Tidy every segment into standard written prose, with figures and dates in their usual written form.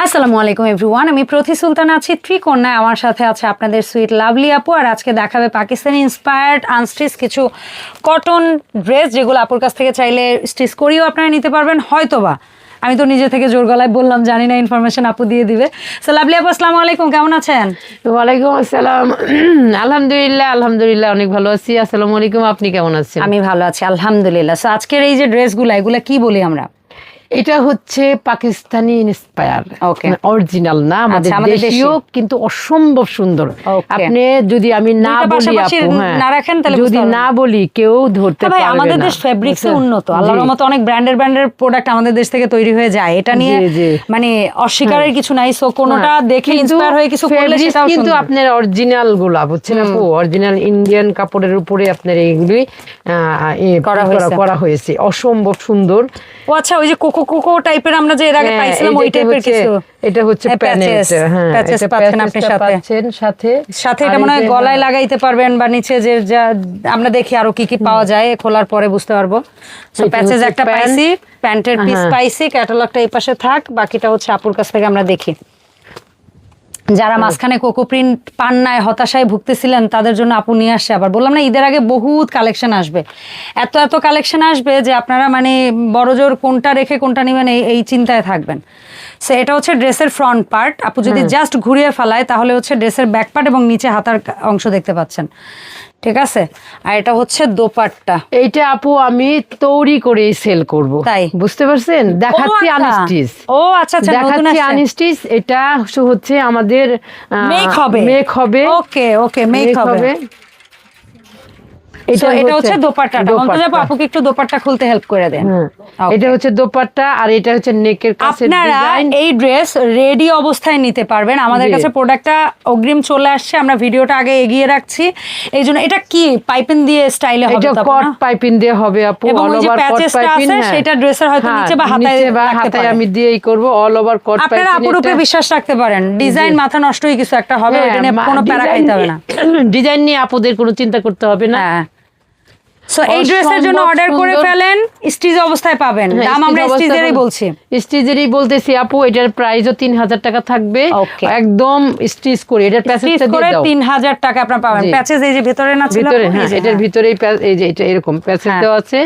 আসসালামু আলাইকুম এভরিওয়ান, আমি প্রতি সুলতানা আছি ত্রিকন্যায়। আমার সাথে আছে আপনাদের সুইট লাভলি আপু, আর আজকে দেখাবে পাকিস্তানি ইন্সপায়ার্ড আনস্টিচ কিছু কটন ড্রেস, যেগুলো আপুর কাছ থেকে চাইলে স্টিচ করিয়েও আপনারা নিতে পারবেন, হয়তোবা আমি তো নিজে থেকে জোর গলায় বললাম, জানি না, ইনফরমেশন আপু দিয়ে দিবে। সো লাভলি আপু, আসসালামু আলাইকুম, কেমন আছেন? ওয়ালাইকুম আসসালাম। আলহামদুলিল্লাহ অনেক ভালো আছি। আসসালামু আলাইকুম, আপনি কেমন আছেন? আমি ভালো আছি আলহামদুলিল্লাহ। সো আজকের এই যে ড্রেসগুলো, এগুলো কি বলি আমরা? এটা হচ্ছে পাকিস্তানি ইন্সপায়ার, অরিজিনাল না, আমাদের দেশীয়, কিন্তু অসম্ভব সুন্দর। আপনি যদি আমি না বলি আপু, যদি না বলি কেউ ধরতে পারবে না। আমাদের দেশ ফেব্রিক্সে উন্নত, আল্লাহর রহমতে অনেক ব্র্যান্ডের প্রোডাক্ট আমাদের দেশ থেকে তৈরি হয়ে যায়, এটা নিয়ে মানে অস্বীকারের কিছু নাই। সো কোনোটা দেখে ইন্সপায়ার হয়ে কিছু করলে সেটাও কিন্তু আপনার অরিজিনাল গুলা বুঝছেন আপু, অরিজিনাল ইন্ডিয়ান কাপড়ের উপরে আপনার এইগুলি করা হয়েছে, অসম্ভব সুন্দর। ও আচ্ছা, ওই যে কোকো টাইপের আমরা যে এর আগে পাইছিলাম ওই টাইপের কিছু, এটা হচ্ছে প্যাচেস। হ্যাঁ, প্যাচেস পাচ্ছেন আপনি সাথে এটা মনে হয় গলায় লাগাইতে পারবেন, বা নিচে যে যা আমরা দেখি আরো কি কি পাওয়া যায়, খোলার পরে বুঝতে পারবো। সো প্যাচেস একটা পাইছি, প্যান্টের পিস পাইছি, ক্যাটালগটা এই পাশে থাক, বাকিটা হচ্ছে আপুর কাছ থেকে আমরা দেখি। যারা মাঝখানে কোকো প্রিন্ট পান নাই, হতাশায় ভুগতেছিলেন, তাদের জন্য আপু নিয়ে আসছে। আবার বললাম না, ঈদের আগে বহুত কালেকশন আসবে, এত কালেকশন আসবে যে আপনারা মানে বড়জোর কোনটা রেখে কোনটা নেবেন এই চিন্তায় থাকবেন। সো এটা হচ্ছে ড্রেসের ফ্রন্ট পার্ট। আপু যদি জাস্ট ঘুরিয়ে ফেলায় তাহলে হচ্ছে ড্রেসের ব্যাক পার্ট এবং নিচে হাতার অংশ দেখতে পাচ্ছেন, ঠিক আছে? আর এটা হচ্ছে দোপাট্টা। এইটা আপু আমি তৈরি করে সেল করব, তাই বুঝতে পারছেন? দেখাচ্ছি আনস্টিচ। ও আচ্ছা আচ্ছা, দেখাচ্ছি আনস্টিচ। এটা হচ্ছে আমাদের মেক হবে। ওকে মেক হবে। এটা হচ্ছে দোপাট্টাটা। আপুকে একটু দোপাট্টা খুলতে হেল্প করে দেন। এটা হচ্ছে দোপাট্টা, আর এটা হচ্ছে নেকের কাছে ডিজাইন। এই ড্রেস রেডি অবস্থায় নিতে পারবেন। আমাদের কাছে প্রোডাক্টটা অগ্রিম চলে আসছে, আমরা ভিডিওটা আগে এগিয়ে রাখছি। এই জন্য এটা কি পাইপিং দিয়ে স্টাইলে হবে? এটা কট পাইপিং দিয়ে হবে আপু, অল ওভার কট পাইপিং। সেটা ড্রেসের হয়তো নিচে বা হাতায় আমি দিয়েই করব, অল ওভার কট পাইপিং। আপনারা আপুর উপরে বিশ্বাস রাখতে পারেন, ডিজাইন মাথা নষ্টই কিছু একটা হবে, এটা নিয়ে কোনো প্যারা খাইতে হবে না। ডিজাইন নিয়ে আপুদের কোনো চিন্তা করতে হবে না। সো এই ড্রেসের জন্য অর্ডার করে ফেলেন, স্টিচ অবস্থায় পাবেন। দাম আমরা স্টিচেরই বলছি, স্টিচেরই বলতেছি আপু। এটার প্রাইসও 3000 টাকা থাকবে, একদম স্টিচ করে। এটার প্যাচেসটা দিয়ে দাও, 3000 টাকা আপনারা পাবেন। প্যাচেস এই যে ভিতরে না ছিল, এটার ভিতরেই এই যে এটা এরকম প্যাচেস দেওয়া আছে।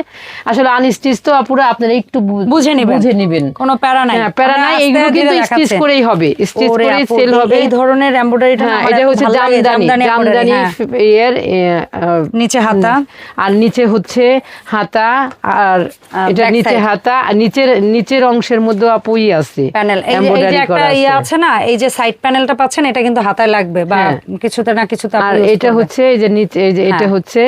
আসলে আনস্টিচ তো আপুরা আপনারা একটু বুঝে নেবেন, কোনো প্যারা নাই। প্যারা নাই, এইগুলো কিন্তু স্টিচ করেই হবে, স্টিচ করেই সেল হবে। এই ধরনের এমব্রয়ডারিটা এটা হচ্ছে জামদানি এর নিচে হাতা, আর নিচে হচ্ছে হাতা, আর এটা নিচে হাতা, আর নিচের অংশের মধ্যে আপুই আছে প্যানেল। এই যে একটা আছে না, এই যে সাইড প্যানেলটা পাচ্ছেন, এটা কিন্তু হাতায় লাগবে বা কিছুতে না কিছুতে। আর এটা হচ্ছে এই যে নিচে, এই যে এটা হচ্ছে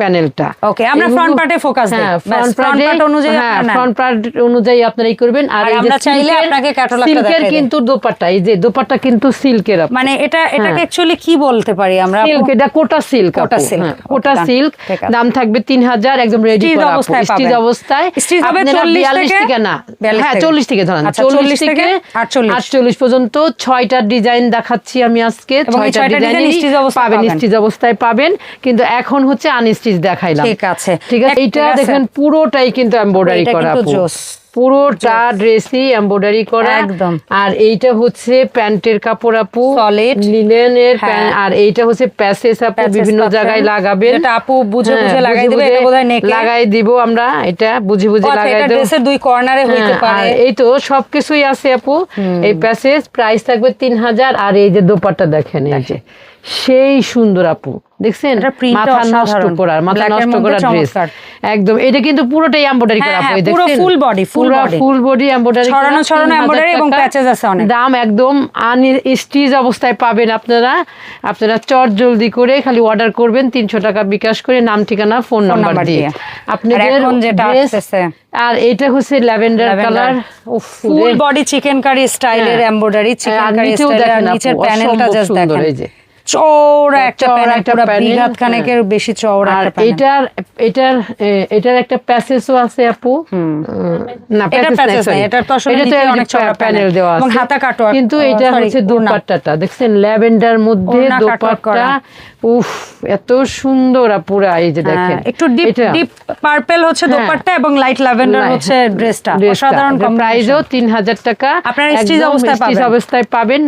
প্যানেলটা। ওকে, আমরা ফ্রন্ট পার্টে ফোকাস দেই। ফ্রন্ট পার্ট অনুযায়ী আপনারা এই করবেন। আর আমরা চাইলে আপনাকে ক্যাটালগটা দেখাই দেব। কিন্তু দোপাট্টা, এই যে দোপাট্টা কিন্তু সিল্কের, মানে এটাকে অ্যাকচুয়ালি কি বলতে পারি আমরা? সিল্ক। এটা কোটা সিল্ক, কোটা সিল্ক। দাম থাকবে 3000, একদম রেডি করা অবস্থায়, স্টিচ অবস্থায়। আপনারা 42 থেকে না, হ্যাঁ 40 থেকে ধরেন, 40 থেকে 48 পর্যন্ত 6টা ডিজাইন দেখাচ্ছি আমি আজকে। 6টা ডিজাইন পাবেন, স্টিচ অবস্থায় পাবেন। কিন্তু এখন হচ্ছে আনস্টিচ দেখাইলাম, ঠিক আছে? এইটা দেখেন পুরোটাই কিন্তু এমব্রয়ডারি করা, পুরোটা ড্রেসই এমব্রয়ডারি করা একদম। আর এইটা হচ্ছে প্যান্টের কাপড় আপু, সলিড লিনেনের প্যান্ট। আর এইটা হচ্ছে প্যাচেস আপু, বিভিন্ন জায়গায় লাগাবেন। এটা আপু বুঝে লাগাই দিবে, এটা বোধহয় নেকে লাগাই দিব আমরা, এটা বুঝে লাগাই দেব। ড্রেসের দুই কর্নারে হইতে পারে। এই তো সবকিছুই আছে আপু। এই প্যাচেস প্রাইস থাকবে 3000। আর এই যে দোপাট্টা দেখেন, এই যে সেই সুন্দর আপু, দেখছেন? মাথা নষ্ট করার ড্রেস একদম। এটা কিন্তু পুরোটাই এমব্রয়ডারি করা, পুরো ফুল বডি এমব্রয়ডারি, ছড়ানো এমব্রয়ডারি এবং প্যাচেস আছে অনেক। দাম একদম স্টিচ অবস্থায় পাবেন আপনারা চট জলদি করে খালি অর্ডার করবেন, 300 টাকা বিকাশ করে, নাম ঠিকানা ফোন নাম্বার দিয়ে আপনাদের ড্রেস। আর এটা হচ্ছে lavender colour, full body chikankari স্টাইলের এমব্রয়ডারি, চিকেন কারি স্টাইলের। নিচের প্যানেলটা জাস্ট দেখেন, চওড়া একটা প্যানেল, পুরো বিঘাত খানেকের বেশি চওড়া একটা প্যানেল। এটার একটা প্যাচেসও আছে আপু। না, প্যাচেস নাই, এটা তো আসলে নিচে অনেক চওড়া প্যানেল দেওয়া আছে এবং হাতা কাটওয়ার্ক। কিন্তু এটা হচ্ছে দোপাট্টাটা দেখছেন, ল্যাভেন্ডার মধ্যে দোপাট্টা, উফ এত সুন্দর আপুরা, এই যে দেখেন একটু ডিপ পার্পল হচ্ছে দোপাট্টা এবং লাইট ল্যাভেন্ডার হচ্ছে ড্রেসটা। অসাধারণ প্রাইসও 3000 টাকা, আপনারা স্টিচ অবস্থায় পাবেন।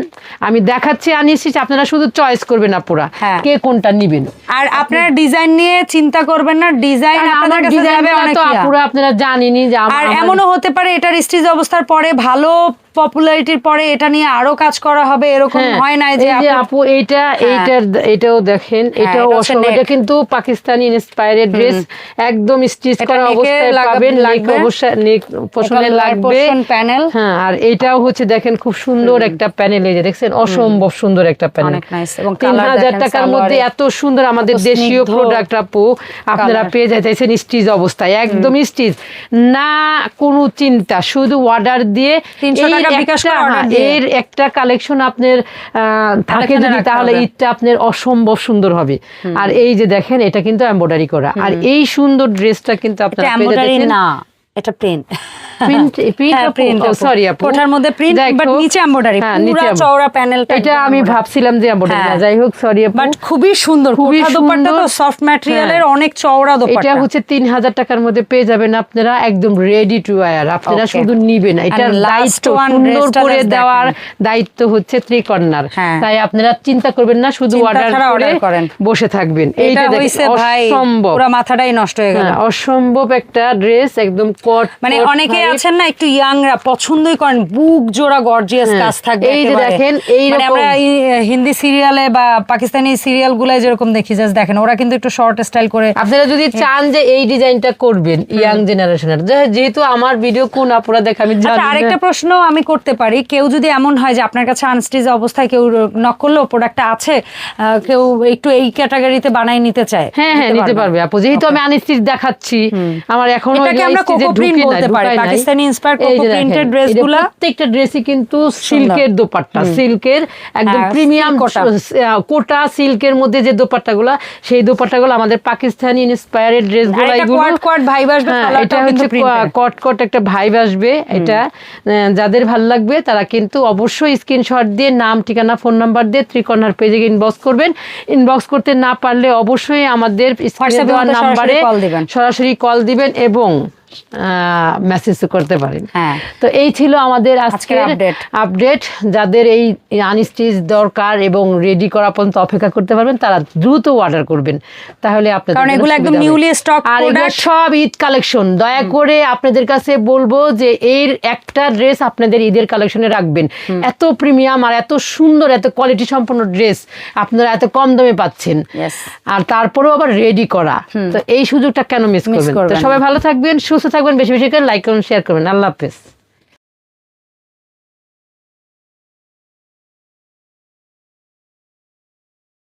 আমি দেখাচ্ছি আনস্টিচ, আপনারা শুধু চয়েস করবেন আপুরা কে কোনটা নেবেন। আর আপনারা ডিজাইন নিয়ে চিন্তা করবেন না, ডিজাইন আপনাদের কাছে যাবে অনেক। আপুরা আপনারা জানেনই যে আর এমনও হতে পারে এটার স্টিচ অবস্থার পরে ভালো পপুলারিটির পরে এটা নিয়ে আরো কাজ করা হবে, এরকম হয় না যে আপু এটাও দেখেন, এটাও এটা কিন্তু পাকিস্তানি ইন্সপায়ার্ড ড্রেস, একদম স্টিচ করা অবস্থায় পাবেন, নেক পোর্শনে লাগবে প্যানেল। হ্যাঁ, আর এটাও হচ্ছে দেখেন খুব সুন্দর একটা প্যানেল, এই যে দেখছেন অসম্ভব সুন্দর একটা প্যানেল। 3000 টাকার মধ্যে এত সুন্দর আমাদের দেশীয় প্রোডাক্ট আপু আপনারা পেয়ে যাইতেছেন স্টিচ অবস্থায়, একদম স্টিচ না কোনো চিন্তা, শুধু অর্ডার দিয়ে এর একটা কালেকশন আপনার থাকে যদি, তাহলে ঈদটা আপনার অসম্ভব সুন্দর হবে। আর এই যে দেখেন এটা কিন্তু এমব্রয়ডারি করা, আর এই সুন্দর ড্রেসটা কিন্তু আপনারা পেয়ে যাচ্ছেন। না, এটা প্রিন্ট সরি আপু, ওটার মধ্যে প্রিন্ট বাট নিচে এমব্রয়ডারি, পুরো চওড়া প্যানেলটা। এটা আমি ভাবছিলাম যে এমব্রয়ডারি না, যাই হোক সরি আপু, বাট খুবই সুন্দর, খুবই দোপাট্টা তো সফট ম্যাটেরিয়ালের, অনেক চওড়া দোপাট্টা। এটা হচ্ছে 3000 টাকার মধ্যে পেয়ে যাবেন আপনারা, একদম রেডি টু ওয়্যার। আপনারা শুধু নিবেন, এটা দায়িত্ব সুন্দর করে দেওয়ার দায়িত্ব হচ্ছে ত্রিকর্ণার, তাই আপনারা চিন্তা করবেন না, শুধু অর্ডার করে বসে থাকবেন। এইটা হইছে ভাই পুরো মাথাটাই নষ্ট হয়ে গেল, অসম্ভব একটা ড্রেস, একদম মানে অনেকে আছেন না একটু ইয়াংরা পছন্দই করেন বুক জোড়া গর্জিয়াস কাজ থাকবে। এই যে দেখেন, মানে আমরা হিন্দি সিরিয়ালে বা পাকিস্তানি সিরিয়াল গুলাই যেরকম দেখি, জাস্ট দেখেন ওরা কিন্তু একটু শর্ট স্টাইল করে। আপনারা যদি চান যে এই ডিজাইনটা করবেন ইয়াং জেনারেশনের, যেহেতু আমার ভিডিও কোন আপুরা দেখে আমি জানি। আরেকটা প্রশ্ন আমি করতে পারি, কেউ যদি এমন হয় যে আপনার কাছে আনস্টিচ অবস্থায় কেউ নক করলো, প্রোডাক্টটা আছে, কেউ একটু এই ক্যাটাগরিতে বানাই নিতে চায়, হ্যাঁ নিতে পারবে আপু, যেহেতু আমি আনস্টিচ দেখাচ্ছি। আমার এখনো এটাকে আমরা কোকো প্রিন্ট বলতে পারি, পাকিস্তানি ইন্সপায়ার্ড কোকো প্রিন্টেড ড্রেসগুলো। প্রত্যেকটা ড্রেসই কিন্তু সিল্কের দোপাট্টা, সিল্কের একদম প্রিমিয়াম কোটা সিল্কের মধ্যে যে দোপাট্টাগুলো, সেই দোপাট্টাগুলো আমাদের পাকিস্তানি ইন্সপায়ার্ড ড্রেসগুলো, এটা হচ্ছে কট একটা ভাইব আসবে। এটা যাদের ভালো লাগবে তারা কিন্তু অবশ্যই স্ক্রিনশট দিয়ে নাম, ঠিকানা, ফোন নাম্বার দিয়ে ত্রিকর্ণার পেজে ইনবক্স করবেন। ইনবক্স করতে না পারলে অবশ্যই আমাদের স্ক্রিনে দেওয়া নাম্বারে সরাসরি কল দিবেন এবং মেসেজ করতে পারেন। তো এই ছিল আমাদের আজকের আপডেট। যাদের এই আনস্টিচ দরকার এবং রেডি করা পর্যন্ত অপেক্ষা করতে পারবেন, তারা দ্রুত অর্ডার করবেন, তাহলে আপনাদের, কারণ এগুলো একদম নিউলি স্টক প্রোডাক্ট, সব ঈদ কালেকশন। দয়া করে আপনাদের কাছে বলবো যে এর একটা ড্রেস আপনাদের ঈদের কালেকশনে রাখবেন। এত প্রিমিয়াম আর এত সুন্দর, এত কোয়ালিটি সম্পন্ন ড্রেস আপনারা এত কম দামে পাচ্ছেন, আর তারপরেও আবার রেডি করা। তো এই সুযোগটা কেন মিস করবেন? তো সবাই ভালো থাকবেন, সুস্থ থাকবেন, বেশি বেশি করে লাইক করুন, শেয়ার করবেন। আল্লাহ হাফেজ।